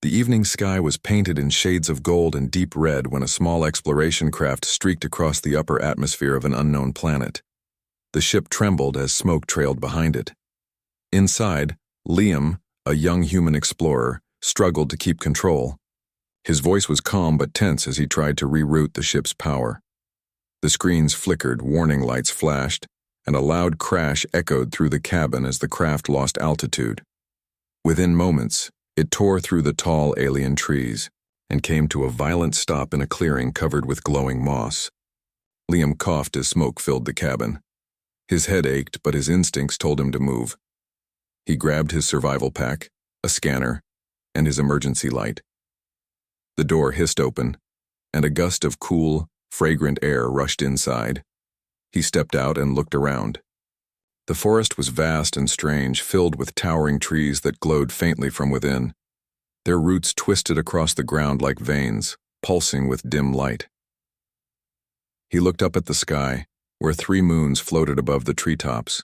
The evening sky was painted in shades of gold and deep red when a small exploration craft streaked across the upper atmosphere of an unknown planet. The ship trembled as smoke trailed behind it. Inside, Liam, a young human explorer, struggled to keep control. His voice was calm but tense as he tried to reroute the ship's power. The screens flickered, warning lights flashed, and a loud crash echoed through the cabin as the craft lost altitude. Within moments, it tore through the tall alien trees and came to a violent stop in a clearing covered with glowing moss. Liam coughed as smoke filled the cabin. His head ached, but his instincts told him to move. He grabbed his survival pack, a scanner, and his emergency light. The door hissed open, and a gust of cool, fragrant air rushed inside. He stepped out and looked around. The forest was vast and strange, filled with towering trees that glowed faintly from within. Their roots twisted across the ground like veins, pulsing with dim light. He looked up at the sky, where 3 moons floated above the treetops.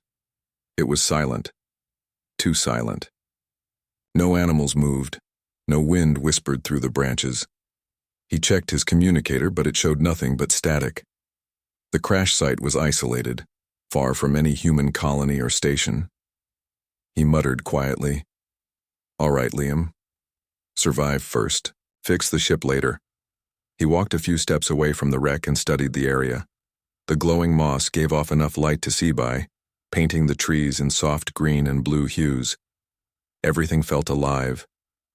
It was silent. Too silent. No animals moved. No wind whispered through the branches. He checked his communicator, but it showed nothing but static. The crash site was isolated, far from any human colony or station. He muttered quietly, "All right, Liam. Survive first. Fix the ship later." He walked a few steps away from the wreck and studied the area. The glowing moss gave off enough light to see by, painting the trees in soft green and blue hues. Everything felt alive,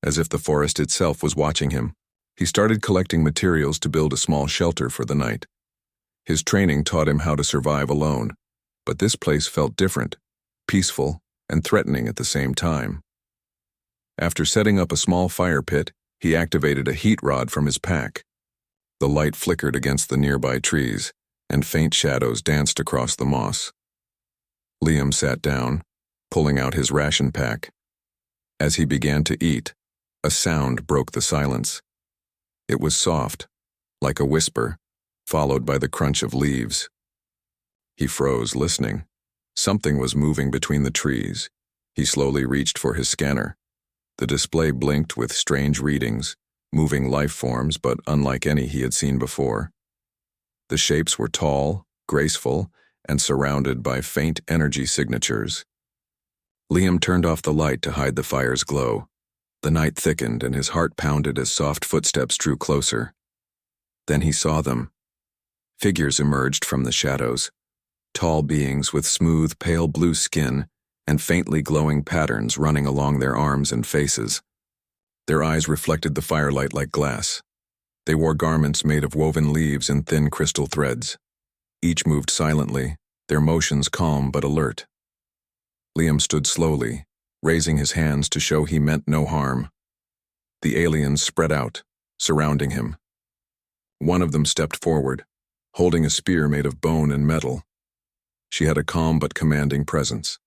as if the forest itself was watching him. He started collecting materials to build a small shelter for the night. His training taught him how to survive alone, but this place felt different, peaceful, and threatening at the same time. After setting up a small fire pit, he activated a heat rod from his pack. The light flickered against the nearby trees, and faint shadows danced across the moss. Liam sat down, pulling out his ration pack. As he began to eat, a sound broke the silence. It was soft, like a whisper, followed by the crunch of leaves. He froze, listening. Something was moving between the trees. He slowly reached for his scanner. The display blinked with strange readings, moving life forms but unlike any he had seen before. The shapes were tall, graceful, and surrounded by faint energy signatures. Liam turned off the light to hide the fire's glow. The night thickened and his heart pounded as soft footsteps drew closer. Then he saw them. Figures emerged from the shadows. Tall beings with smooth, pale blue skin and faintly glowing patterns running along their arms and faces. Their eyes reflected the firelight like glass. They wore garments made of woven leaves and thin crystal threads. Each moved silently, their motions calm but alert. Liam stood slowly, raising his hands to show he meant no harm. The aliens spread out, surrounding him. One of them stepped forward, holding a spear made of bone and metal. She had a calm but commanding presence.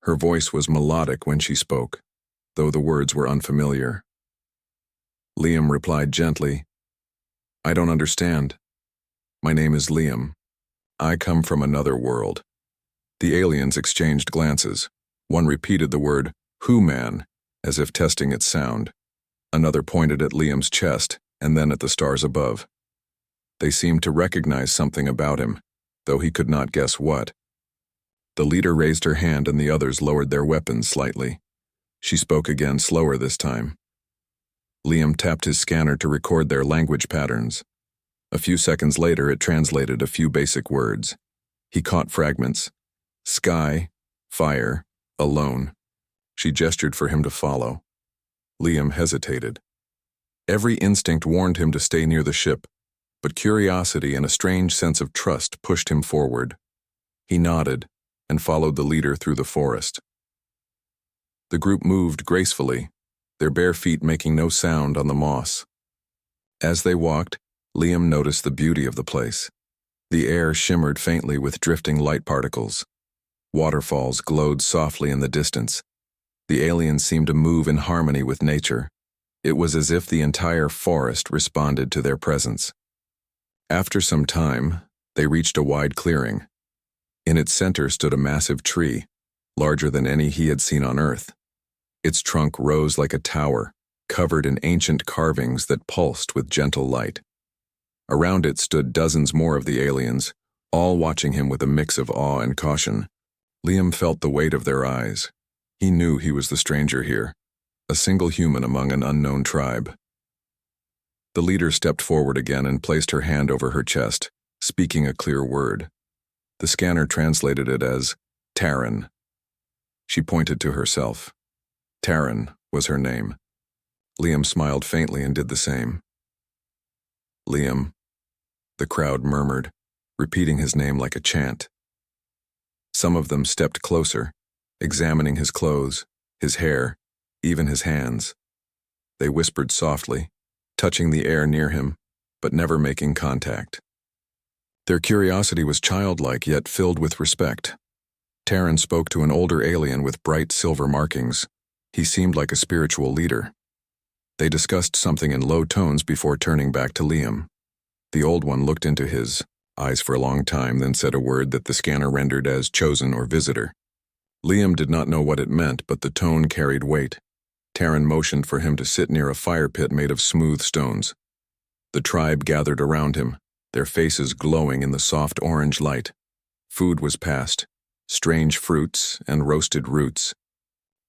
Her voice was melodic when she spoke, though the words were unfamiliar. Liam replied gently, "I don't understand. My name is Liam. I come from another world." The aliens exchanged glances. One repeated the word, "Who man," as if testing its sound. Another pointed at Liam's chest and then at the stars above. They seemed to recognize something about him, though he could not guess what. The leader raised her hand and the others lowered their weapons slightly. She spoke again, slower this time. Liam tapped his scanner to record their language patterns. A few seconds later, it translated a few basic words. He caught fragments. Sky, fire, alone. She gestured for him to follow. Liam hesitated. Every instinct warned him to stay near the ship, but curiosity and a strange sense of trust pushed him forward. He nodded and followed the leader through the forest. The group moved gracefully, their bare feet making no sound on the moss. As they walked, Liam noticed the beauty of the place. The air shimmered faintly with drifting light particles. Waterfalls glowed softly in the distance. The aliens seemed to move in harmony with nature. It was as if the entire forest responded to their presence. After some time, they reached a wide clearing. In its center stood a massive tree, larger than any he had seen on Earth. Its trunk rose like a tower, covered in ancient carvings that pulsed with gentle light. Around it stood dozens more of the aliens, all watching him with a mix of awe and caution. Liam felt the weight of their eyes. He knew he was the stranger here, a single human among an unknown tribe. The leader stepped forward again and placed her hand over her chest, speaking a clear word. The scanner translated it as Taryn. She pointed to herself. Taryn was her name. Liam smiled faintly and did the same. Liam, the crowd murmured, repeating his name like a chant. Some of them stepped closer, examining his clothes, his hair, even his hands. They whispered softly, touching the air near him, but never making contact. Their curiosity was childlike yet filled with respect. Taryn spoke to an older alien with bright silver markings. He seemed like a spiritual leader. They discussed something in low tones before turning back to Liam. The old one looked into his eyes for a long time, then said a word that the scanner rendered as chosen or visitor. Liam did not know what it meant, but the tone carried weight. Taryn motioned for him to sit near a fire pit made of smooth stones. The tribe gathered around him, their faces glowing in the soft orange light. Food was passed, strange fruits and roasted roots.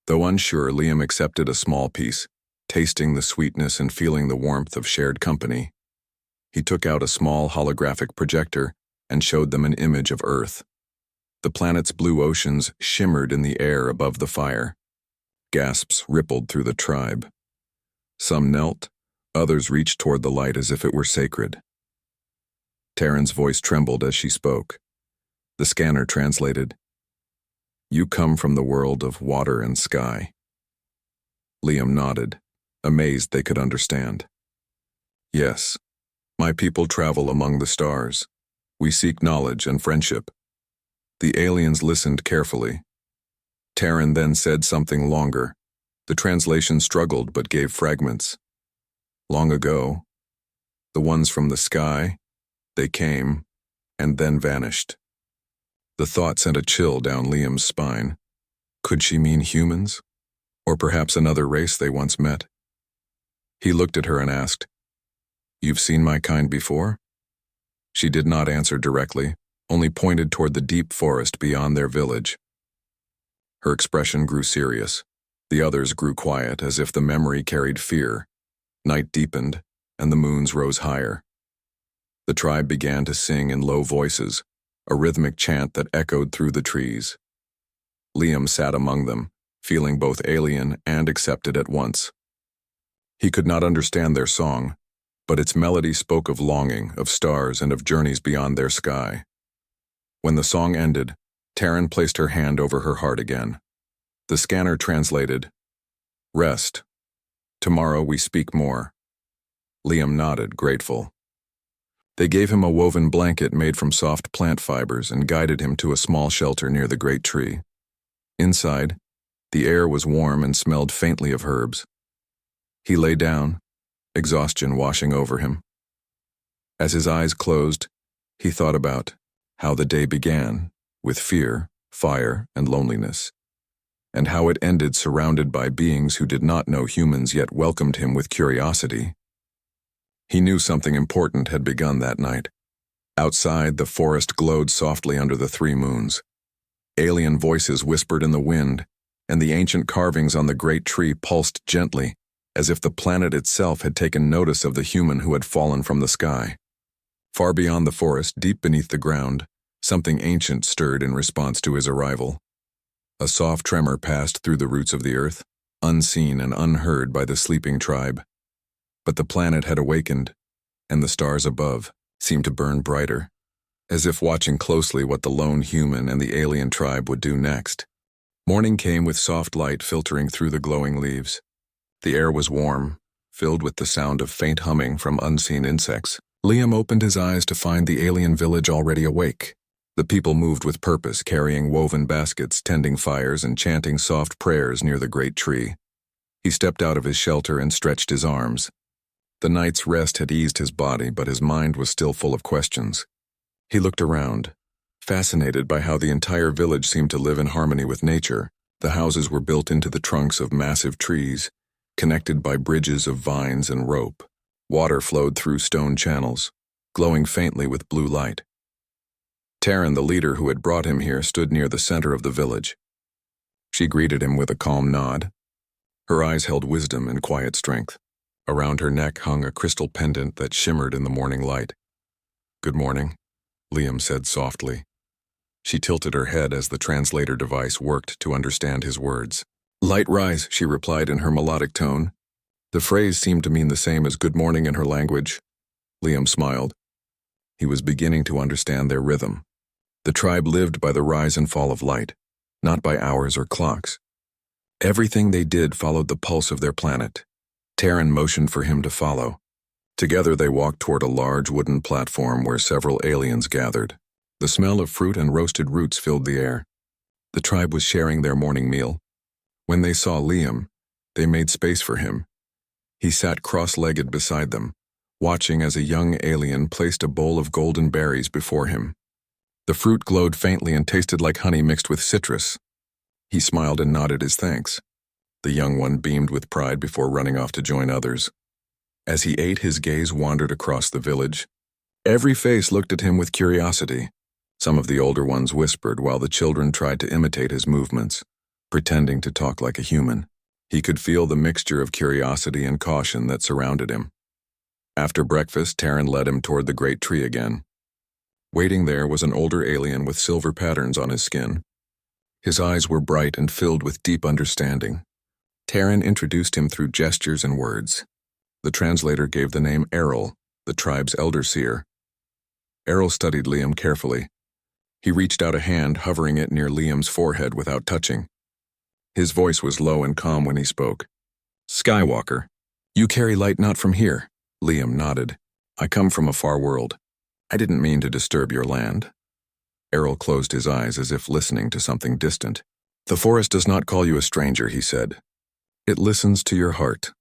Though unsure, Liam accepted a small piece, tasting the sweetness and feeling the warmth of shared company. He took out a small holographic projector and showed them an image of Earth. The planet's blue oceans shimmered in the air above the fire. Gasps rippled through the tribe. Some knelt, others reached toward the light as if it were sacred. Taryn's voice trembled as she spoke. The scanner translated, "You come from the world of water and sky." Liam nodded, amazed they could understand. "Yes, my people travel among the stars. We seek knowledge and friendship." The aliens listened carefully. Taryn then said something longer. The translation struggled but gave fragments. "Long ago, the ones from the sky, they came and then vanished." The thought sent a chill down Liam's spine. Could she mean humans? Or perhaps another race they once met? He looked at her and asked, "You've seen my kind before?" She did not answer directly, only pointed toward the deep forest beyond their village. Her expression grew serious. The others grew quiet, as if the memory carried fear. Night deepened, and the moons rose higher. The tribe began to sing in low voices, a rhythmic chant that echoed through the trees. Liam sat among them, feeling both alien and accepted at once. He could not understand their song, but its melody spoke of longing, of stars, and of journeys beyond their sky. When the song ended, Taryn placed her hand over her heart again. The scanner translated, "Rest. Tomorrow we speak more." Liam nodded, grateful. They gave him a woven blanket made from soft plant fibers and guided him to a small shelter near the great tree. Inside, the air was warm and smelled faintly of herbs. He lay down, exhaustion washing over him. As his eyes closed, he thought about how the day began, with fear, fire, and loneliness, and how it ended surrounded by beings who did not know humans yet welcomed him with curiosity. He knew something important had begun that night. Outside, the forest glowed softly under the 3 moons. Alien voices whispered in the wind, and the ancient carvings on the great tree pulsed gently, as if the planet itself had taken notice of the human who had fallen from the sky. Far beyond the forest, deep beneath the ground, something ancient stirred in response to his arrival. A soft tremor passed through the roots of the earth, unseen and unheard by the sleeping tribe. But the planet had awakened, and the stars above seemed to burn brighter, as if watching closely what the lone human and the alien tribe would do next. Morning came with soft light filtering through the glowing leaves. The air was warm, filled with the sound of faint humming from unseen insects. Liam opened his eyes to find the alien village already awake. The people moved with purpose, carrying woven baskets, tending fires, and chanting soft prayers near the great tree. He stepped out of his shelter and stretched his arms. The night's rest had eased his body, but his mind was still full of questions. He looked around, fascinated by how the entire village seemed to live in harmony with nature. The houses were built into the trunks of massive trees, Connected by bridges of vines and rope, water flowed through stone channels, glowing faintly with blue light. Taryn, the leader who had brought him here, stood near the center of the village. She greeted him with a calm nod. Her eyes held wisdom and quiet strength. Around her neck hung a crystal pendant that shimmered in the morning light. "Good morning," Liam said softly. She tilted her head as the translator device worked to understand his words. "Light rise," she replied in her melodic tone. The phrase seemed to mean the same as good morning in her language. Liam smiled. He was beginning to understand their rhythm. The tribe lived by the rise and fall of light, not by hours or clocks. Everything they did followed the pulse of their planet. Taryn motioned for him to follow. Together they walked toward a large wooden platform where several aliens gathered. The smell of fruit and roasted roots filled the air. The tribe was sharing their morning meal. When they saw Liam, they made space for him. He sat cross-legged beside them, watching as a young alien placed a bowl of golden berries before him. The fruit glowed faintly and tasted like honey mixed with citrus. He smiled and nodded his thanks. The young one beamed with pride before running off to join others. As he ate, his gaze wandered across the village. Every face looked at him with curiosity. Some of the older ones whispered while the children tried to imitate his movements, pretending to talk like a human. He could feel the mixture of curiosity and caution that surrounded him. After breakfast, Taryn led him toward the great tree again. Waiting there was an older alien with silver patterns on his skin. His eyes were bright and filled with deep understanding. Taryn introduced him through gestures and words. The translator gave the name Errol, the tribe's elder seer. Errol studied Liam carefully. He reached out a hand, hovering it near Liam's forehead without touching. His voice was low and calm when he spoke. "Skywalker, you carry light not from here." Liam nodded. "I come from a far world. I didn't mean to disturb your land." Errol closed his eyes as if listening to something distant. "The forest does not call you a stranger," he said. "It listens to your heart."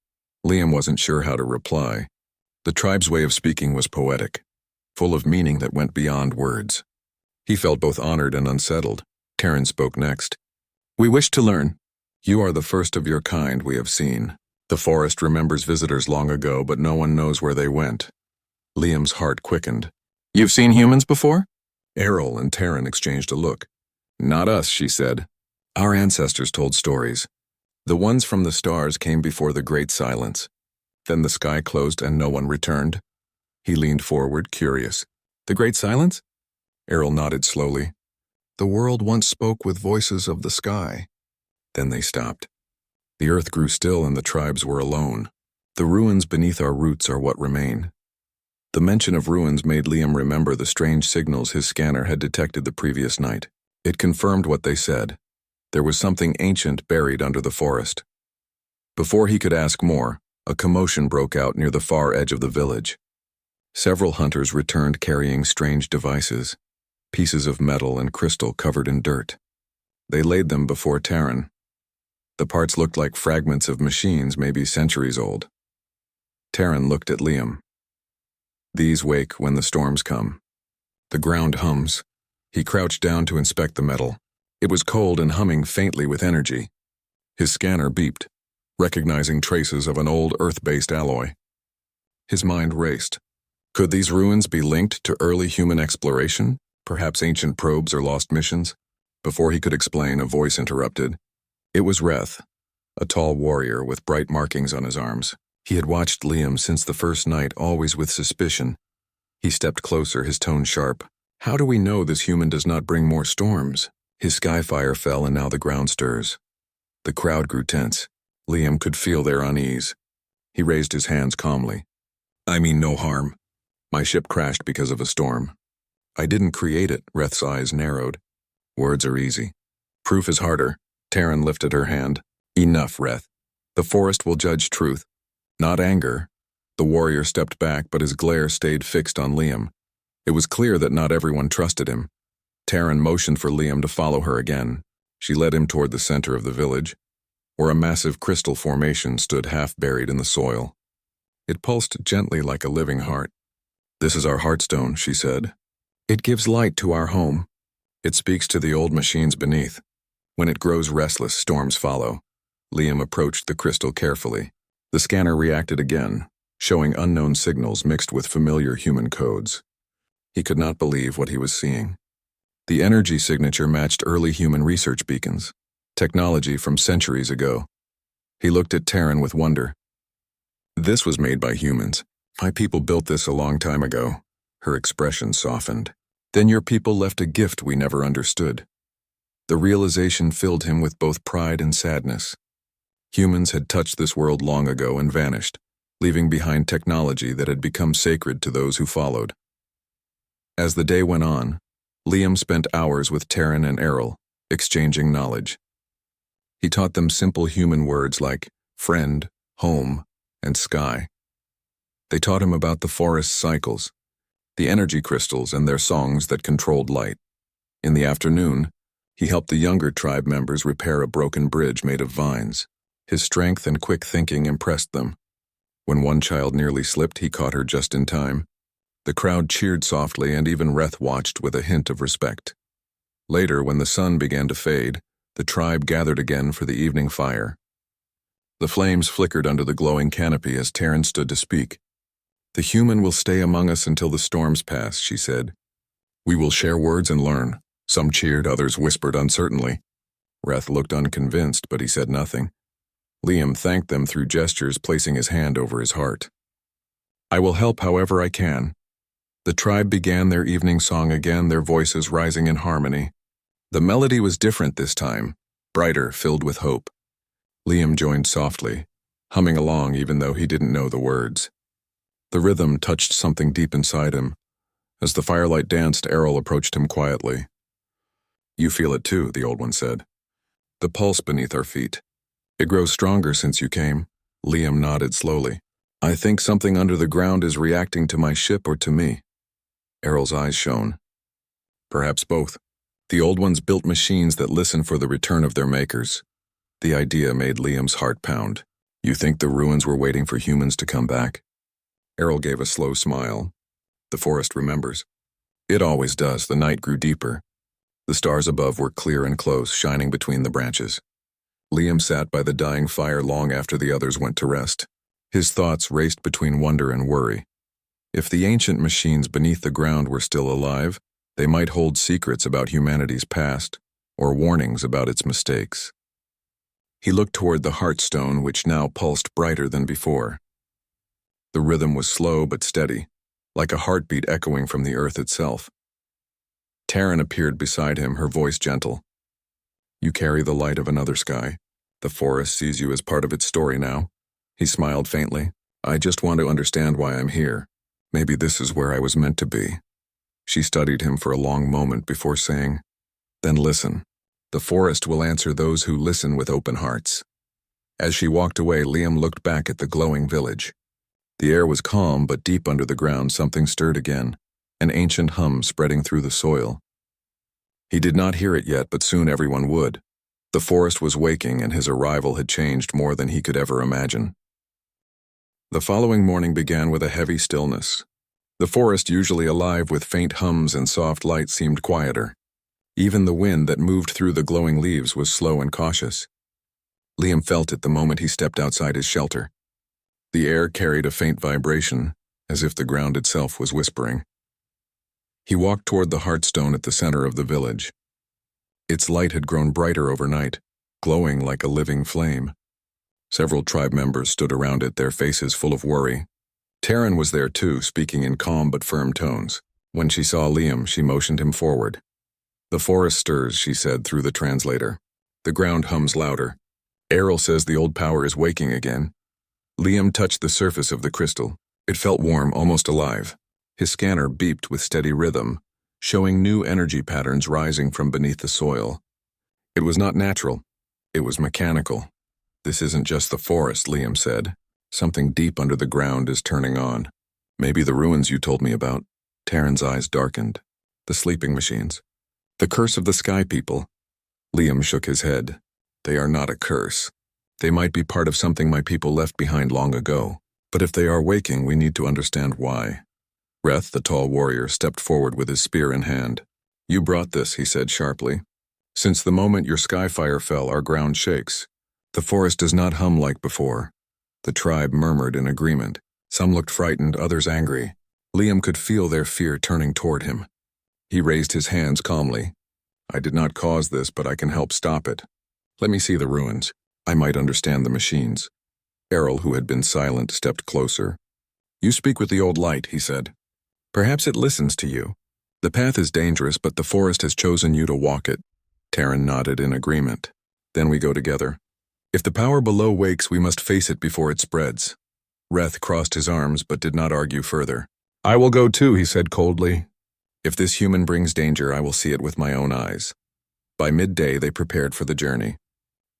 Liam wasn't sure how to reply. The tribe's way of speaking was poetic, full of meaning that went beyond words. He felt both honored and unsettled. Taryn spoke next. "We wish to learn. You are the first of your kind we have seen. The forest remembers visitors long ago, but no one knows where they went." Liam's heart quickened. "You've seen humans before?" Errol and Taryn exchanged a look. "Not us," she said. "Our ancestors told stories. The ones from the stars came before the great silence. Then the sky closed and no one returned." He leaned forward, curious. "The great silence?" Errol nodded slowly. "The world once spoke with voices of the sky." Then they stopped. The earth grew still and the tribes were alone. The ruins beneath our roots are what remain. The mention of ruins made Liam remember the strange signals his scanner had detected the previous night. It confirmed what they said. There was something ancient buried under the forest. Before he could ask more, a commotion broke out near the far edge of the village. Several hunters returned carrying strange devices, pieces of metal and crystal covered in dirt. They laid them before Taryn. The parts looked like fragments of machines, maybe centuries old. Taryn looked at Liam. "These wake when the storms come. The ground hums." He crouched down to inspect the metal. It was cold and humming faintly with energy. His scanner beeped, recognizing traces of an old Earth-based alloy. His mind raced. Could these ruins be linked to early human exploration, perhaps ancient probes or lost missions? Before he could explain, a voice interrupted. It was Reth, a tall warrior with bright markings on his arms. He had watched Liam since the first night, always with suspicion. He stepped closer, his tone sharp. "How do we know this human does not bring more storms?" His sky fire fell and now the ground stirs. The crowd grew tense. Liam could feel their unease. He raised his hands calmly. "I mean no harm. My ship crashed because of a storm. I didn't create it." Reth's eyes narrowed. "Words are easy. Proof is harder." Taryn lifted her hand. "Enough, Reth. The forest will judge truth, not anger." The warrior stepped back, but his glare stayed fixed on Liam. It was clear that not everyone trusted him. Taryn motioned for Liam to follow her again. She led him toward the center of the village, where a massive crystal formation stood half buried in the soil. It pulsed gently like a living heart. "This is our heartstone," she said. "It gives light to our home. It speaks to the old machines beneath. When it grows restless, storms follow." Liam approached the crystal carefully. The scanner reacted again, showing unknown signals mixed with familiar human codes. He could not believe what he was seeing. The energy signature matched early human research beacons, technology from centuries ago. He looked at Terran with wonder. This was made by humans. My people built this a long time ago. Her expression softened. Then your people left a gift we never understood. The realization filled him with both pride and sadness. Humans had touched this world long ago and vanished, leaving behind technology that had become sacred to those who followed. As the day went on, Liam spent hours with Terran and Errol, exchanging knowledge. He taught them simple human words like friend, home, and sky. They taught him about the forest's cycles, the energy crystals and their songs that controlled light. In the afternoon, he helped the younger tribe members repair a broken bridge made of vines. His strength and quick thinking impressed them. When one child nearly slipped, he caught her just in time. The crowd cheered softly, and even Reth watched with a hint of respect. Later, when the sun began to fade, the tribe gathered again for the evening fire. The flames flickered under the glowing canopy as Terran stood to speak. "The human will stay among us until the storms pass," she said. "We will share words and learn." Some cheered, others whispered uncertainly. Reth looked unconvinced, but he said nothing. Liam thanked them through gestures, placing his hand over his heart. "I will help however I can." The tribe began their evening song again, their voices rising in harmony. The melody was different this time, brighter, filled with hope. Liam joined softly, humming along even though he didn't know the words. The rhythm touched something deep inside him. As the firelight danced, Errol approached him quietly. "You feel it too," the old one said. "The pulse beneath our feet. It grows stronger since you came." Liam nodded slowly. "I think something under the ground is reacting to my ship or to me." Errol's eyes shone. "Perhaps both. The old ones built machines that listen for the return of their makers." The idea made Liam's heart pound. "You think the ruins were waiting for humans to come back?" Errol gave a slow smile. "The forest remembers." "It always does." The night grew deeper. The stars above were clear and close, shining between the branches. Liam sat by the dying fire long after the others went to rest. His thoughts raced between wonder and worry. If the ancient machines beneath the ground were still alive, they might hold secrets about humanity's past, or warnings about its mistakes. He looked toward the heartstone, which now pulsed brighter than before. The rhythm was slow but steady, like a heartbeat echoing from the earth itself. Terran appeared beside him, her voice gentle. "You carry the light of another sky. The forest sees you as part of its story now." He smiled faintly. "I just want to understand why I'm here. Maybe this is where I was meant to be." She studied him for a long moment before saying, "Then listen. The forest will answer those who listen with open hearts." As she walked away, Liam looked back at the glowing village. The air was calm, but deep under the ground something stirred again, an ancient hum spreading through the soil. He did not hear it yet, but soon everyone would. The forest was waking, and his arrival had changed more than he could ever imagine. The following morning began with a heavy stillness. The forest, usually alive with faint hums and soft light, seemed quieter. Even the wind that moved through the glowing leaves was slow and cautious. Liam felt it the moment he stepped outside his shelter. The air carried a faint vibration, as if the ground itself was whispering. He walked toward the heartstone at the center of the village. Its light had grown brighter overnight, glowing like a living flame. Several tribe members stood around it, their faces full of worry. Terran was there too, speaking in calm but firm tones. When she saw Liam, she motioned him forward. "The forest stirs," she said through the translator. "The ground hums louder. Errol says the old power is waking again." Liam touched the surface of the crystal. It felt warm, almost alive. His scanner beeped with steady rhythm, showing new energy patterns rising from beneath the soil. It was not natural. It was mechanical. "This isn't just the forest," Liam said. "Something deep under the ground is turning on. Maybe the ruins you told me about." Terran's eyes darkened. "The sleeping machines. The curse of the sky people." Liam shook his head. "They are not a curse. They might be part of something my people left behind long ago. But if they are waking, we need to understand why." Reth, the tall warrior, stepped forward with his spear in hand. "You brought this," he said sharply. "Since the moment your sky fire fell, our ground shakes. The forest does not hum like before. The tribe murmured in agreement. Some looked frightened, others angry. Liam could feel their fear turning toward him. He raised his hands calmly. I did not cause this, but I can help stop it. Let me see the ruins. I might understand the machines. Errol, who had been silent, stepped closer. You speak with the old light, he said. Perhaps it listens to you. The path is dangerous, but the forest has chosen you to walk it. Taryn nodded in agreement. Then we go together. If the power below wakes, we must face it before it spreads. Reth crossed his arms, but did not argue further. I will go too, he said coldly. If this human brings danger, I will see it with my own eyes. By midday, they prepared for the journey.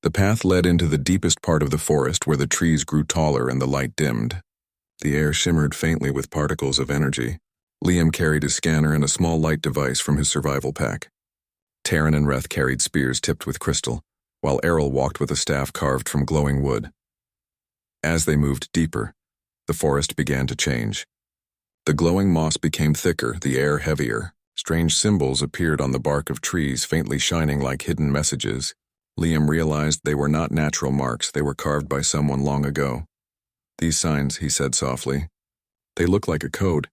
The path led into the deepest part of the forest where the trees grew taller and the light dimmed. The air shimmered faintly with particles of energy. Liam carried his scanner and a small light device from his survival pack. Taryn and Reth carried spears tipped with crystal, while Errol walked with a staff carved from glowing wood. As they moved deeper, the forest began to change. The glowing moss became thicker, the air heavier. Strange symbols appeared on the bark of trees, faintly shining like hidden messages. Liam realized they were not natural marks, they were carved by someone long ago. These signs, he said softly, they look like a code.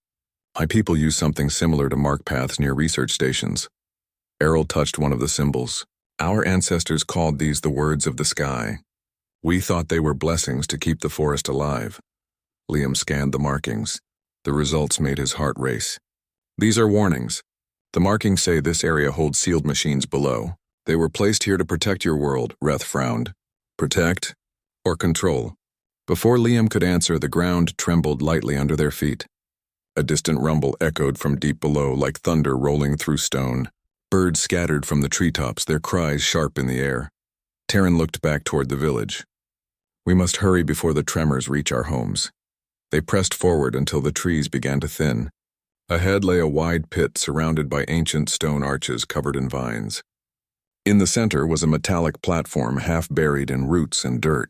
My people use something similar to mark paths near research stations. Errol touched one of the symbols. Our ancestors called these the words of the sky. We thought they were blessings to keep the forest alive. Liam scanned the markings. The results made his heart race. These are warnings. The markings say this area holds sealed machines below. They were placed here to protect your world, Reth frowned. Protect or control? Before Liam could answer, the ground trembled lightly under their feet. A distant rumble echoed from deep below like thunder rolling through stone. Birds scattered from the treetops, their cries sharp in the air. Taryn looked back toward the village. We must hurry before the tremors reach our homes. They pressed forward until the trees began to thin. Ahead lay a wide pit surrounded by ancient stone arches covered in vines. In the center was a metallic platform half buried in roots and dirt.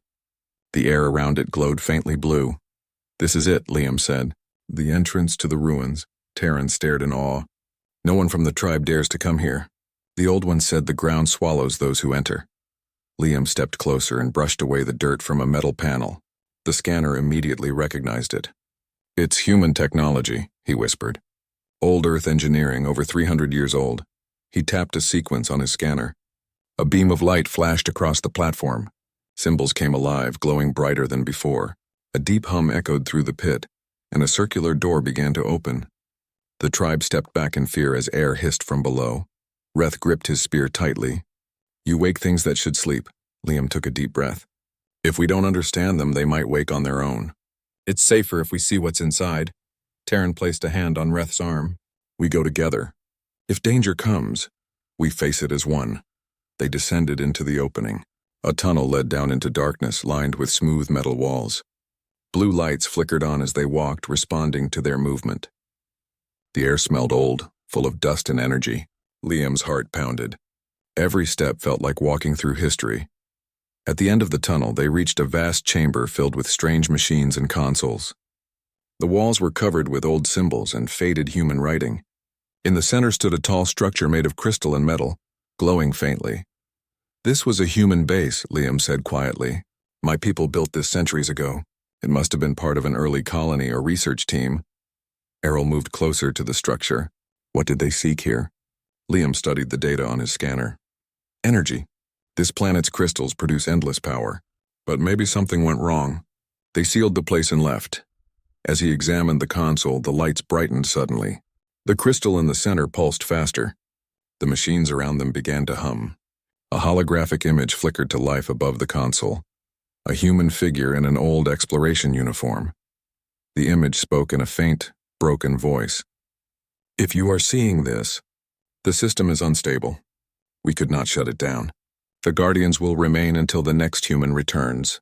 The air around it glowed faintly blue. This is it, Liam said. The entrance to the ruins. Taryn stared in awe. No one from the tribe dares to come here. The old one said the ground swallows those who enter. Liam stepped closer and brushed away the dirt from a metal panel. The scanner immediately recognized it. It's human technology, he whispered. Old Earth engineering, over 300 years old. He tapped a sequence on his scanner. A beam of light flashed across the platform. Symbols came alive, glowing brighter than before. A deep hum echoed through the pit, and a circular door began to open. The tribe stepped back in fear as air hissed from below. Reth gripped his spear tightly. You wake things that should sleep. Liam took a deep breath. If we don't understand them, they might wake on their own. It's safer if we see what's inside. Taryn placed a hand on Reth's arm. We go together. If danger comes, we face it as one. They descended into the opening. A tunnel led down into darkness, lined with smooth metal walls. Blue lights flickered on as they walked, responding to their movement. The air smelled old, full of dust and energy. Liam's heart pounded. Every step felt like walking through history. At the end of the tunnel, they reached a vast chamber filled with strange machines and consoles. The walls were covered with old symbols and faded human writing. In the center stood a tall structure made of crystal and metal, glowing faintly. This was a human base, Liam said quietly. My people built this centuries ago. It must have been part of an early colony or research team. Errol moved closer to the structure. What did they seek here? Liam studied the data on his scanner. Energy. This planet's crystals produce endless power. But maybe something went wrong. They sealed the place and left. As he examined the console, the lights brightened suddenly. The crystal in the center pulsed faster. The machines around them began to hum. A holographic image flickered to life above the console. A human figure in an old exploration uniform. The image spoke in a faint, broken voice. If you are seeing this, the system is unstable. We could not shut it down. The Guardians will remain until the next human returns.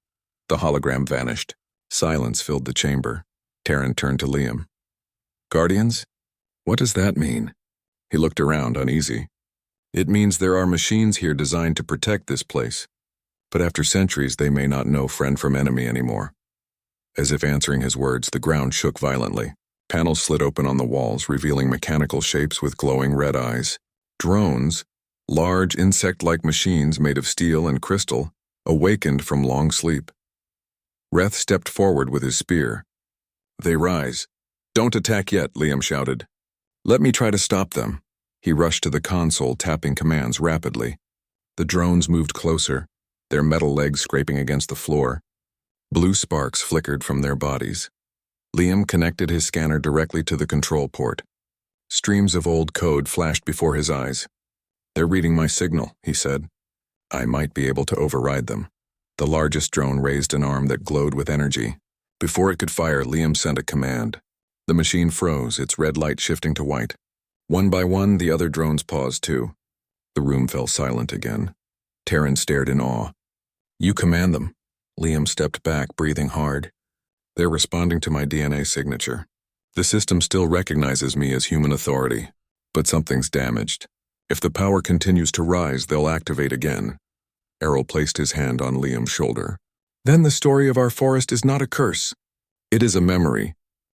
The hologram vanished. Silence filled the chamber. Taryn turned to Liam. Guardians? What does that mean? He looked around, uneasy. It means there are machines here designed to protect this place. But after centuries, they may not know friend from enemy anymore. As if answering his words, the ground shook violently. Panels slid open on the walls, revealing mechanical shapes with glowing red eyes. Drones, large insect-like machines made of steel and crystal, awakened from long sleep. Reth stepped forward with his spear. They rise. Don't attack yet, Liam shouted. Let me try to stop them. He rushed to the console, tapping commands rapidly. The drones moved closer, their metal legs scraping against the floor. Blue sparks flickered from their bodies. Liam connected his scanner directly to the control port. Streams of old code flashed before his eyes. They're reading my signal, he said. I might be able to override them. The largest drone raised an arm that glowed with energy. Before it could fire, Liam sent a command. The machine froze, its red light shifting to white. One by one, the other drones paused too. The room fell silent again. Taryn stared in awe. You command them. Liam stepped back, breathing hard. They're responding to my DNA signature. The system still recognizes me as human authority, but something's damaged. If the power continues to rise, they'll activate again. Errol placed his hand on Liam's shoulder. Then the story of our forest is not a curse. It is a memory.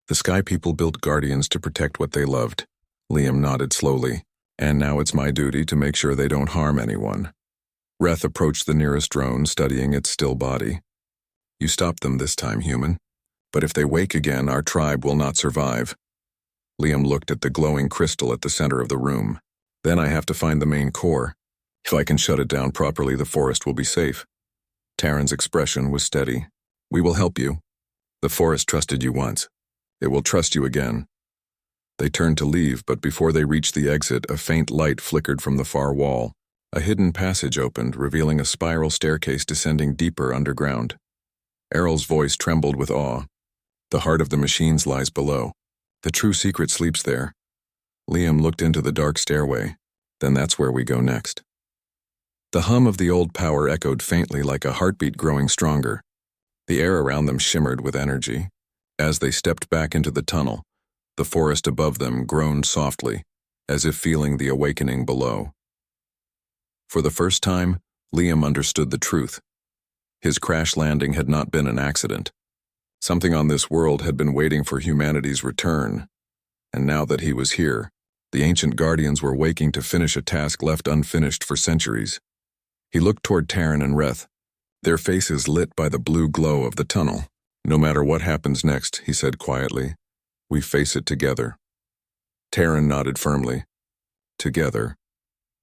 The Sky People built guardians to protect what they loved. Liam nodded slowly. And now it's my duty to make sure they don't harm anyone. Reth approached the nearest drone, studying its still body. You stopped them this time, human. But if they wake again, our tribe will not survive. Liam looked at the glowing crystal at the center of the room. Then I have to find the main core. If I can shut it down properly, the forest will be safe. Taryn's expression was steady. We will help you. The forest trusted you once. It will trust you again. They turned to leave, but before they reached the exit, a faint light flickered from the far wall. A hidden passage opened, revealing a spiral staircase descending deeper underground. Errol's voice trembled with awe. The heart of the machines lies below. The true secret sleeps there. Liam looked into the dark stairway. Then that's where we go next. The hum of the old power echoed faintly like a heartbeat growing stronger. The air around them shimmered with energy. As they stepped back into the tunnel, the forest above them groaned softly, as if feeling the awakening below. For the first time, Liam understood the truth. His crash landing had not been an accident. Something on this world had been waiting for humanity's return. And now that he was here, the ancient guardians were waking to finish a task left unfinished for centuries. He looked toward Taryn and Reth, their faces lit by the blue glow of the tunnel. No matter what happens next, he said quietly, we face it together. Taryn nodded firmly. Together.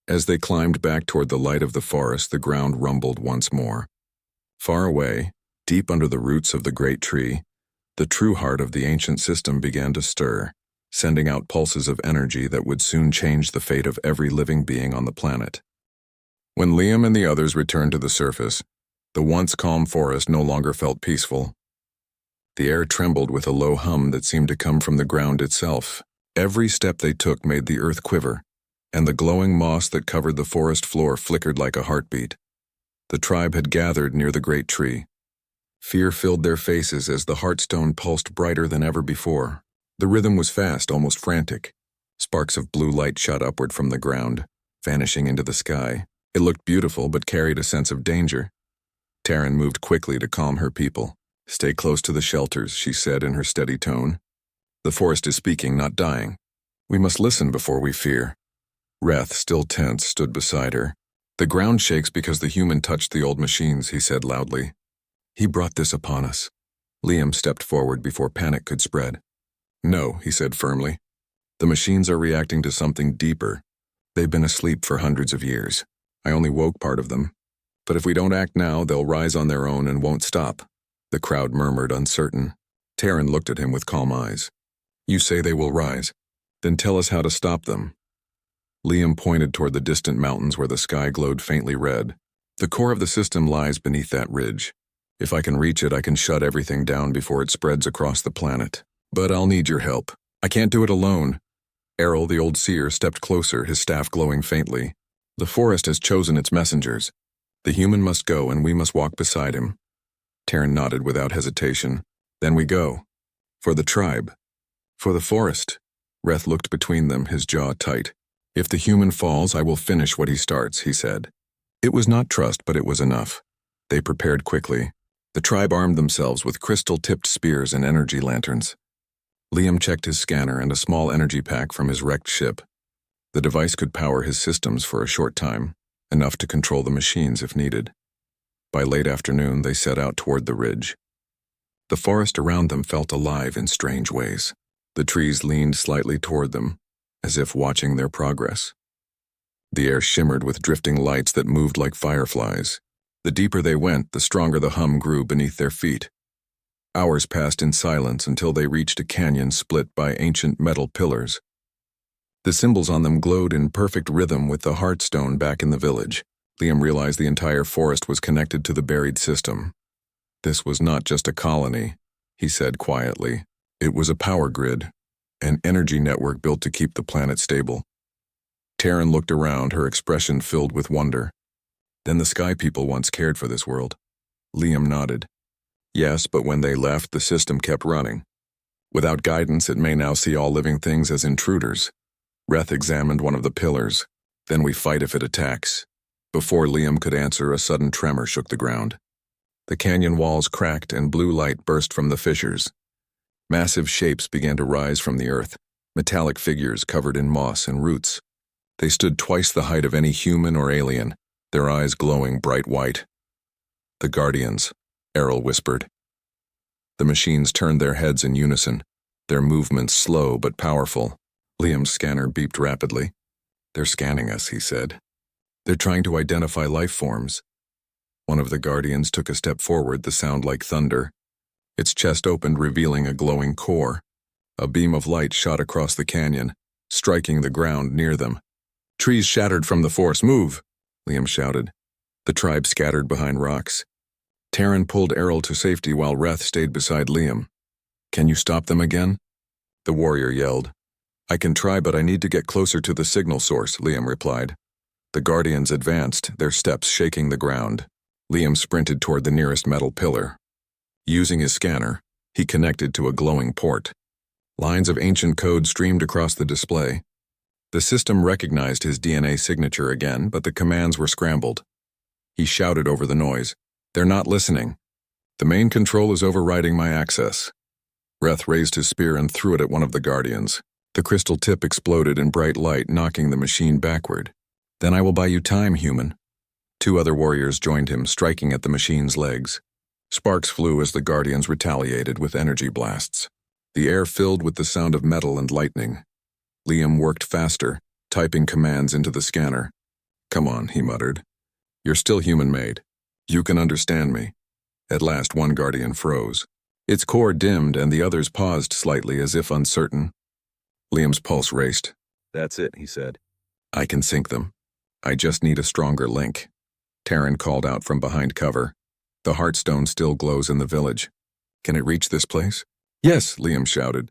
As they climbed back toward the light of the forest, the ground rumbled once more. Far away, deep under the roots of the great tree, the true heart of the ancient system began to stir, sending out pulses of energy that would soon change the fate of every living being on the planet. When Liam and the others returned to the surface, the once calm forest no longer felt peaceful. The air trembled with a low hum that seemed to come from the ground itself. Every step they took made the earth quiver, and the glowing moss that covered the forest floor flickered like a heartbeat. The tribe had gathered near the great tree. Fear filled their faces as the heartstone pulsed brighter than ever before. The rhythm was fast, almost frantic. Sparks of blue light shot upward from the ground, vanishing into the sky. It looked beautiful but carried a sense of danger. Taryn moved quickly to calm her people. Stay close to the shelters, she said in her steady tone. The forest is speaking, not dying. We must listen before we fear. Reth, still tense, stood beside her. The ground shakes because the human touched the old machines, he said loudly. He brought this upon us. Liam stepped forward before panic could spread. No, he said firmly. The machines are reacting to something deeper. They've been asleep for hundreds of years. I only woke part of them. But if we don't act now, they'll rise on their own and won't stop. The crowd murmured, uncertain. Taryn looked at him with calm eyes. You say they will rise. Then tell us how to stop them. Liam pointed toward the distant mountains where the sky glowed faintly red. The core of the system lies beneath that ridge. If I can reach it, I can shut everything down before it spreads across the planet. But I'll need your help. I can't do it alone. Errol, the old seer, stepped closer, his staff glowing faintly. The forest has chosen its messengers. The human must go, and we must walk beside him. Taryn nodded without hesitation. Then we go. For the tribe. For the forest. Reth looked between them, his jaw tight. If the human falls, I will finish what he starts, he said. It was not trust, but it was enough. They prepared quickly. The tribe armed themselves with crystal-tipped spears and energy lanterns. Liam checked his scanner and a small energy pack from his wrecked ship. The device could power his systems for a short time, enough to control the machines if needed. By late afternoon, they set out toward the ridge. The forest around them felt alive in strange ways. The trees leaned slightly toward them, as if watching their progress. The air shimmered with drifting lights that moved like fireflies. The deeper they went, the stronger the hum grew beneath their feet. Hours passed in silence until they reached a canyon split by ancient metal pillars. The symbols on them glowed in perfect rhythm with the heartstone back in the village. Liam realized the entire forest was connected to the buried system. This was not just a colony, he said quietly. It was a power grid, an energy network built to keep the planet stable. Taryn looked around, her expression filled with wonder. Then the Sky People once cared for this world. Liam nodded. Yes, but when they left, the system kept running. Without guidance, it may now see all living things as intruders. Reth examined one of the pillars. Then we fight if it attacks. Before Liam could answer, a sudden tremor shook the ground. The canyon walls cracked and blue light burst from the fissures. Massive shapes began to rise from the earth, metallic figures covered in moss and roots. They stood twice the height of any human or alien, their eyes glowing bright white. The Guardians, Errol whispered. The machines turned their heads in unison, their movements slow but powerful. Liam's scanner beeped rapidly. They're scanning us, he said. They're trying to identify life forms. One of the Guardians took a step forward, the sound like thunder. Its chest opened, revealing a glowing core. A beam of light shot across the canyon, striking the ground near them. Trees shattered from the force. Move, Liam shouted. The tribe scattered behind rocks. Taryn pulled Errol to safety while Reth stayed beside Liam. Can you stop them again? The warrior yelled. I can try, but I need to get closer to the signal source, Liam replied. The Guardians advanced, their steps shaking the ground. Liam sprinted toward the nearest metal pillar. Using his scanner, he connected to a glowing port. Lines of ancient code streamed across the display. The system recognized his DNA signature again, but the commands were scrambled. He shouted over the noise. They're not listening. The main control is overriding my access. Reth raised his spear and threw it at one of the Guardians. The crystal tip exploded in bright light, knocking the machine backward. Then I will buy you time, human. Two other warriors joined him, striking at the machine's legs. Sparks flew as the Guardians retaliated with energy blasts. The air filled with the sound of metal and lightning. Liam worked faster, typing commands into the scanner. Come on, he muttered. You're still human-made. You can understand me. At last, one Guardian froze. Its core dimmed and the others paused slightly as if uncertain. Liam's pulse raced. That's it, he said. I can sync them. I just need a stronger link. Taryn called out from behind cover. The Heartstone still glows in the village. Can it reach this place? Yes, Liam shouted.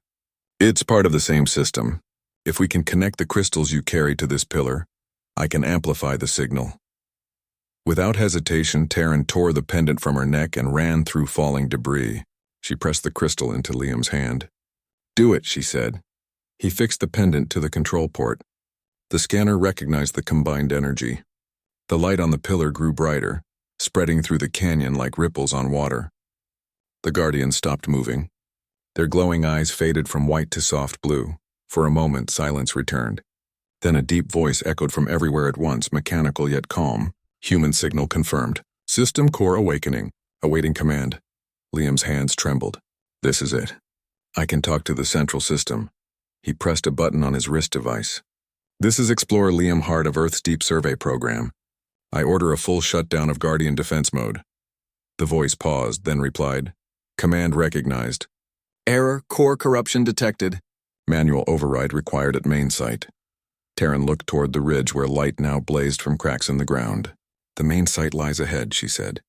It's part of the same system. If we can connect the crystals you carry to this pillar, I can amplify the signal. Without hesitation, Taryn tore the pendant from her neck and ran through falling debris. She pressed the crystal into Liam's hand. Do it, she said. He fixed the pendant to the control port. The scanner recognized the combined energy. The light on the pillar grew brighter, spreading through the canyon like ripples on water. The Guardians stopped moving. Their glowing eyes faded from white to soft blue. For a moment, silence returned. Then a deep voice echoed from everywhere at once, mechanical yet calm. Human signal confirmed. System core awakening. Awaiting command. Liam's hands trembled. This is it. I can talk to the central system. He pressed a button on his wrist device. This is Explorer Liam Hart of Earth's Deep Survey Program. I order a full shutdown of Guardian defense mode. The voice paused, then replied. Command recognized. Error, core corruption detected. Manual override required at main site. Taryn looked toward the ridge where light now blazed from cracks in the ground. The main site lies ahead, she said.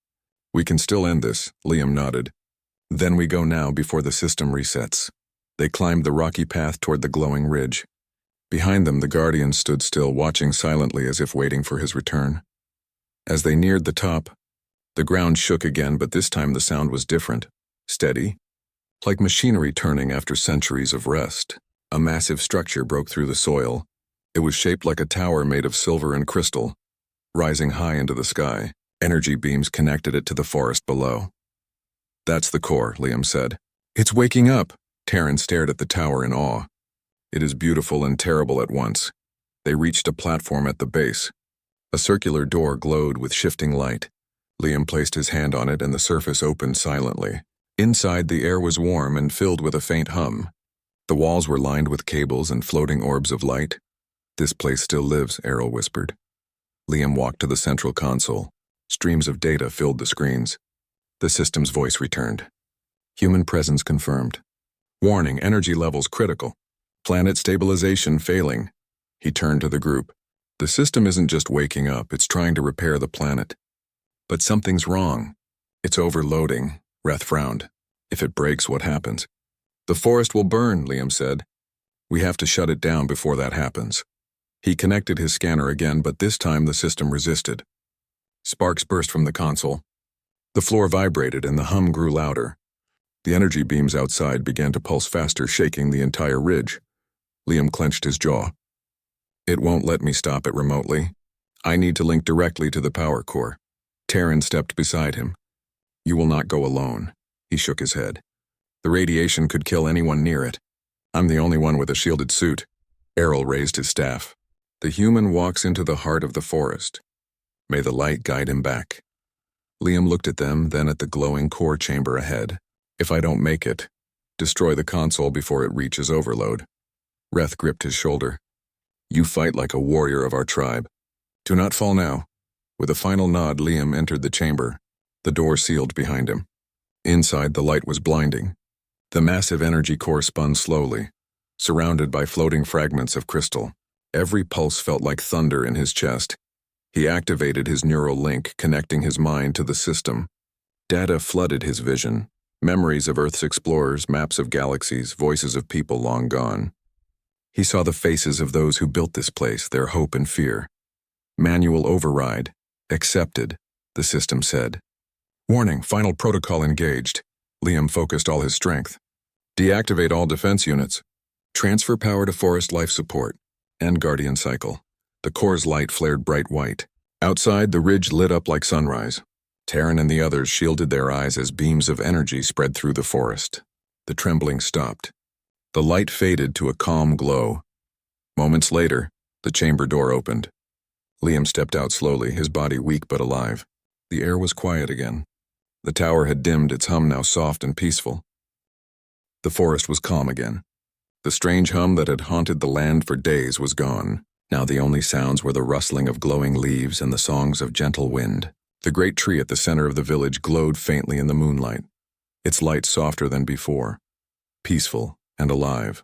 We can still end this, Liam nodded. Then we go now before the system resets. They climbed the rocky path toward the glowing ridge. Behind them, the Guardians stood still, watching silently as if waiting for his return. As they neared the top, the ground shook again, but this time the sound was different, steady, like machinery turning after centuries of rest. A massive structure broke through the soil. It was shaped like a tower made of silver and crystal, rising high into the sky. Energy beams connected it to the forest below. That's the core, Liam said. It's waking up. Taryn stared at the tower in awe. It is beautiful and terrible at once. They reached a platform at the base. A circular door glowed with shifting light. Liam placed his hand on it and the surface opened silently. Inside, the air was warm and filled with a faint hum. The walls were lined with cables and floating orbs of light. "This place still lives," Errol whispered. Liam walked to the central console. Streams of data filled the screens. The system's voice returned. "Human presence confirmed. Warning, energy levels critical. Planet stabilization failing." He turned to the group. "The system isn't just waking up, it's trying to repair the planet. But something's wrong. It's overloading." Reth frowned. "If it breaks, what happens?" "The forest will burn," Liam said. "We have to shut it down before that happens." He connected his scanner again, but this time the system resisted. Sparks burst from the console. The floor vibrated and the hum grew louder. The energy beams outside began to pulse faster, shaking the entire ridge. Liam clenched his jaw. "It won't let me stop it remotely. I need to link directly to the power core." Taryn stepped beside him. "You will not go alone." He shook his head. "The radiation could kill anyone near it. I'm the only one with a shielded suit." Errol raised his staff. "The human walks into the heart of the forest. May the light guide him back." Liam looked at them, then at the glowing core chamber ahead. "If I don't make it, destroy the console before it reaches overload." Reth gripped his shoulder. "You fight like a warrior of our tribe. Do not fall now." With a final nod, Liam entered the chamber. The door sealed behind him. Inside, the light was blinding. The massive energy core spun slowly, surrounded by floating fragments of crystal. Every pulse felt like thunder in his chest. He activated his neural link, connecting his mind to the system. Data flooded his vision. Memories of Earth's explorers, maps of galaxies, voices of people long gone. He saw the faces of those who built this place, their hope and fear. "Manual override. Accepted," the system said. "Warning, final protocol engaged." Liam focused all his strength. "Deactivate all defense units. Transfer power to forest life support. End Guardian cycle." The core's light flared bright white. Outside, the ridge lit up like sunrise. Taryn and the others shielded their eyes as beams of energy spread through the forest. The trembling stopped. The light faded to a calm glow. Moments later, the chamber door opened. Liam stepped out slowly, his body weak but alive. The air was quiet again. The tower had dimmed, its hum now soft and peaceful. The forest was calm again. The strange hum that had haunted the land for days was gone. Now the only sounds were the rustling of glowing leaves and the songs of gentle wind. The great tree at the center of the village glowed faintly in the moonlight, its light softer than before, peaceful and alive.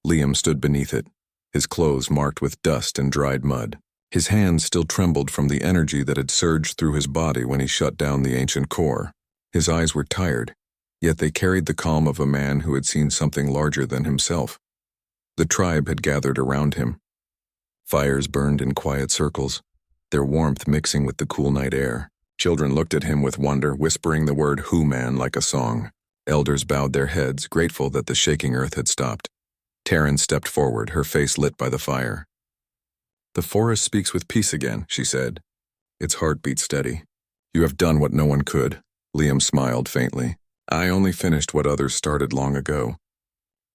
Liam stood beneath it, his clothes marked with dust and dried mud. His hands still trembled from the energy that had surged through his body when he shut down the ancient core. His eyes were tired, yet they carried the calm of a man who had seen something larger than himself. The tribe had gathered around him. Fires burned in quiet circles, their warmth mixing with the cool night air. Children looked at him with wonder, whispering the word "Hu-Man" like a song. Elders bowed their heads, grateful that the shaking earth had stopped. Taryn stepped forward, her face lit by the fire. "The forest speaks with peace again," she said. Its heart beat steady. "You have done what no one could." Liam smiled faintly. "I only finished what others started long ago."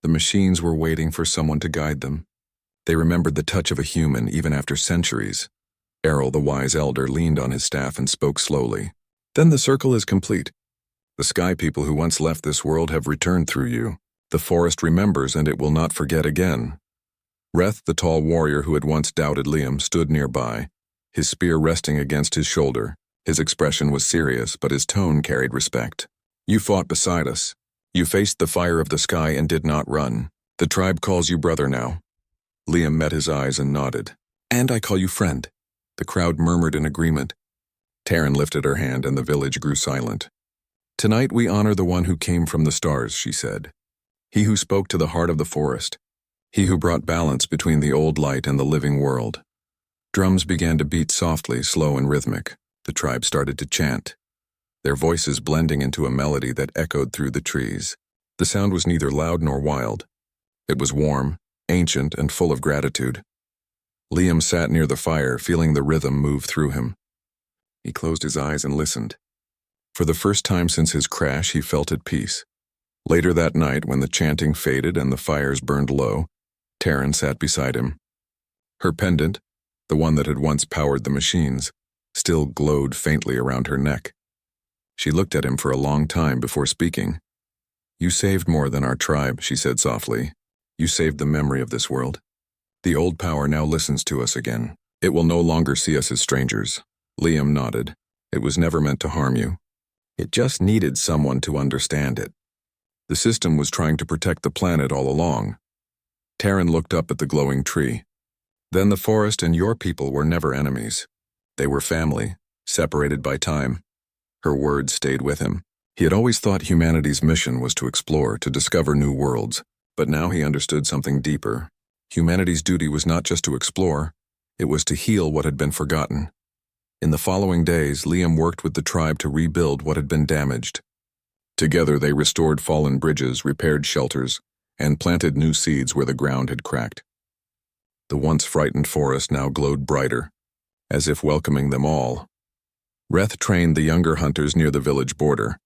The machines were waiting for someone to guide them. They remembered the touch of a human even after centuries. Errol, the wise elder, leaned on his staff and spoke slowly. "Then the circle is complete. The sky people who once left this world have returned through you. The forest remembers, and it will not forget again." Reth, the tall warrior who had once doubted Liam, stood nearby, his spear resting against his shoulder. His expression was serious, but his tone carried respect. "You fought beside us. You faced the fire of the sky and did not run. The tribe calls you brother now." Liam met his eyes and nodded. "And I call you friend." The crowd murmured in agreement. Taryn lifted her hand and the village grew silent. "Tonight we honor the one who came from the stars," she said. "He who spoke to the heart of the forest. He who brought balance between the old light and the living world." Drums began to beat softly, slow and rhythmic. The tribe started to chant, their voices blending into a melody that echoed through the trees. The sound was neither loud nor wild. It was warm, ancient, and full of gratitude. Liam sat near the fire, feeling the rhythm move through him. He closed his eyes and listened. For the first time since his crash, he felt at peace. Later that night, when the chanting faded and the fires burned low, Taryn sat beside him. Her pendant, the one that had once powered the machines, still glowed faintly around her neck. She looked at him for a long time before speaking. "You saved more than our tribe," she said softly. "You saved the memory of this world. The old power now listens to us again. It will no longer see us as strangers." Liam nodded. "It was never meant to harm you. It just needed someone to understand it. The system was trying to protect the planet all along." Taryn looked up at the glowing tree. "Then the forest and your people were never enemies. They were family, separated by time." Her words stayed with him. He had always thought humanity's mission was to explore, to discover new worlds, but now he understood something deeper. Humanity's duty was not just to explore, it was to heal what had been forgotten. In the following days, Liam worked with the tribe to rebuild what had been damaged. Together they restored fallen bridges, repaired shelters, and planted new seeds where the ground had cracked. The once frightened forest now glowed brighter, as if welcoming them all. Reth trained the younger hunters near the village border,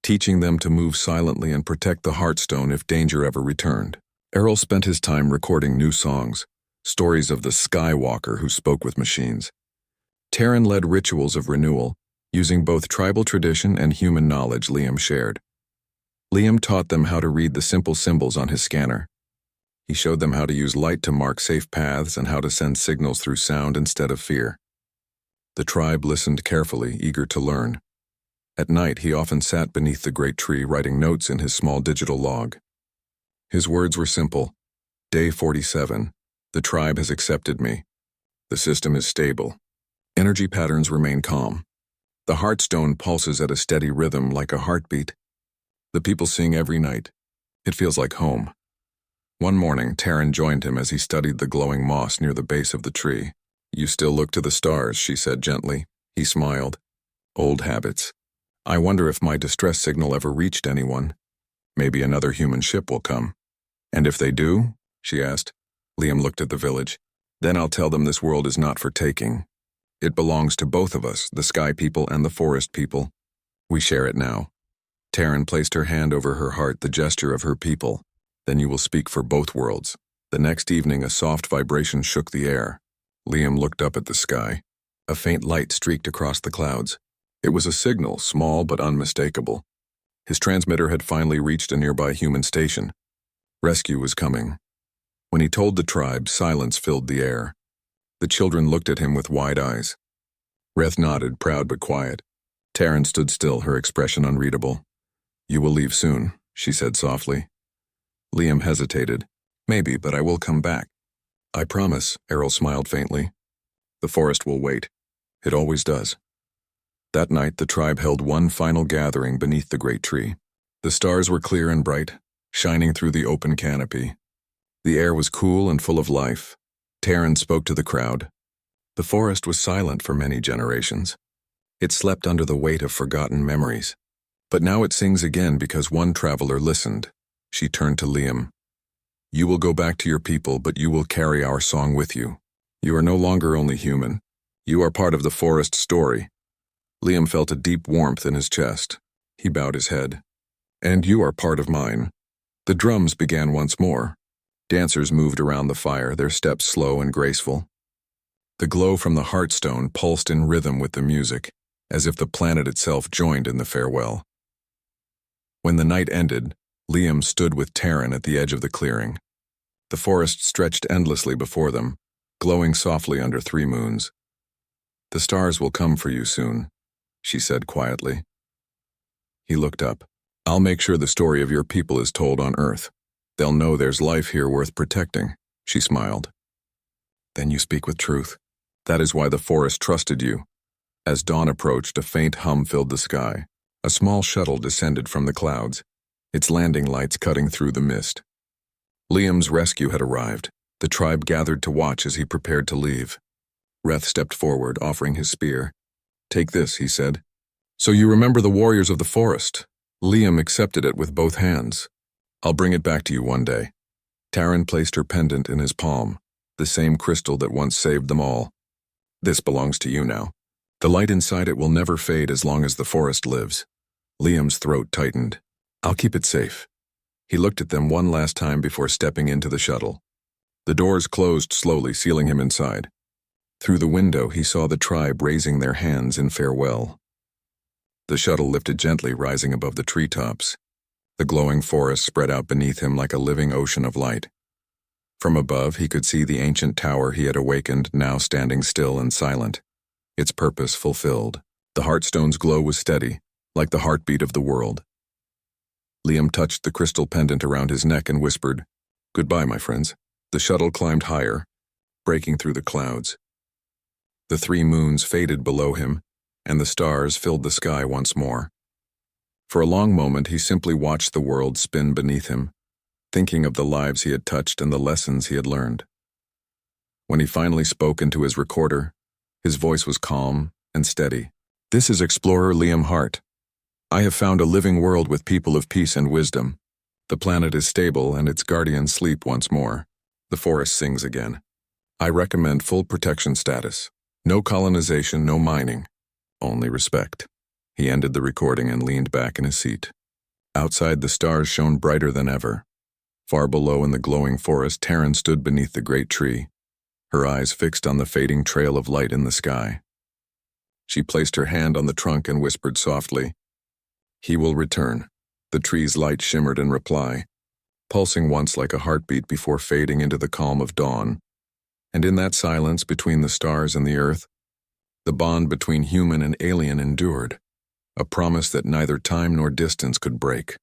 teaching them to move silently and protect the Heartstone if danger ever returned. Errol spent his time recording new songs, stories of the Skywalker who spoke with machines. Taryn led rituals of renewal, using both tribal tradition and human knowledge Liam shared. Liam taught them how to read the simple symbols on his scanner. He showed them how to use light to mark safe paths and how to send signals through sound instead of fear. The tribe listened carefully, eager to learn. At night, he often sat beneath the great tree writing notes in his small digital log. His words were simple. "Day 47. The tribe has accepted me. The system is stable. Energy patterns remain calm. The Heartstone pulses at a steady rhythm like a heartbeat. The people sing every night. It feels like home." One morning, Taryn joined him as he studied the glowing moss near the base of the tree. "You still look to the stars," she said gently. He smiled. "Old habits. I wonder if my distress signal ever reached anyone. Maybe another human ship will come." "And if they do?" she asked. Liam looked at the village. "Then I'll tell them this world is not for taking. It belongs to both of us, the sky people and the forest people. We share it now." Taryn placed her hand over her heart, the gesture of her people. "Then you will speak for both worlds." The next evening, a soft vibration shook the air. Liam looked up at the sky. A faint light streaked across the clouds. It was a signal, small but unmistakable. His transmitter had finally reached a nearby human station. Rescue was coming. When he told the tribe, silence filled the air. The children looked at him with wide eyes. Reth nodded, proud but quiet. Taryn stood still, her expression unreadable. "You will leave soon," she said softly. Liam hesitated. "Maybe, but I will come back." "I promise," Errol smiled faintly. "The forest will wait. It always does." That night, the tribe held one final gathering beneath the great tree. The stars were clear and bright, shining through the open canopy. The air was cool and full of life. Taryn spoke to the crowd. The forest was silent for many generations. It slept under the weight of forgotten memories. But now it sings again because one traveler listened. She turned to Liam. "You will go back to your people, but you will carry our song with you. You are no longer only human. You are part of the forest story." Liam felt a deep warmth in his chest. He bowed his head. "And you are part of mine." The drums began once more. Dancers moved around the fire, their steps slow and graceful. The glow from the Heartstone pulsed in rhythm with the music, as if the planet itself joined in the farewell. When the night ended, Liam stood with Taryn at the edge of the clearing. The forest stretched endlessly before them, glowing softly under 3 moons. "The stars will come for you soon," she said quietly. He looked up. "I'll make sure the story of your people is told on Earth. They'll know there's life here worth protecting," she smiled. "Then you speak with truth. That is why the forest trusted you." As dawn approached, a faint hum filled the sky. A small shuttle descended from the clouds, its landing lights cutting through the mist. Liam's rescue had arrived. The tribe gathered to watch as he prepared to leave. Reth stepped forward, offering his spear. "Take this," he said. "So you remember the warriors of the forest." Liam accepted it with both hands. "I'll bring it back to you one day." Taryn placed her pendant in his palm, the same crystal that once saved them all. "This belongs to you now. The light inside it will never fade as long as the forest lives." Liam's throat tightened. "I'll keep it safe." He looked at them one last time before stepping into the shuttle. The doors closed slowly, sealing him inside. Through the window, he saw the tribe raising their hands in farewell. The shuttle lifted gently, rising above the treetops. The glowing forest spread out beneath him like a living ocean of light. From above, he could see the ancient tower he had awakened, now standing still and silent, its purpose fulfilled. The Heartstone's glow was steady, like the heartbeat of the world. Liam touched the crystal pendant around his neck and whispered, "Goodbye, my friends." The shuttle climbed higher, breaking through the clouds. The 3 moons faded below him, and the stars filled the sky once more. For a long moment, he simply watched the world spin beneath him, thinking of the lives he had touched and the lessons he had learned. When he finally spoke into his recorder, his voice was calm and steady. "This is Explorer Liam Hart. I have found a living world with people of peace and wisdom. The planet is stable and its guardians sleep once more. The forest sings again. I recommend full protection status. No colonization, no mining. Only respect." He ended the recording and leaned back in his seat. Outside, the stars shone brighter than ever. Far below in the glowing forest, Taryn stood beneath the great tree, her eyes fixed on the fading trail of light in the sky. She placed her hand on the trunk and whispered softly, "He will return." The tree's light shimmered in reply, pulsing once like a heartbeat before fading into the calm of dawn. And in that silence between the stars and the earth, the bond between human and alien endured, a promise that neither time nor distance could break.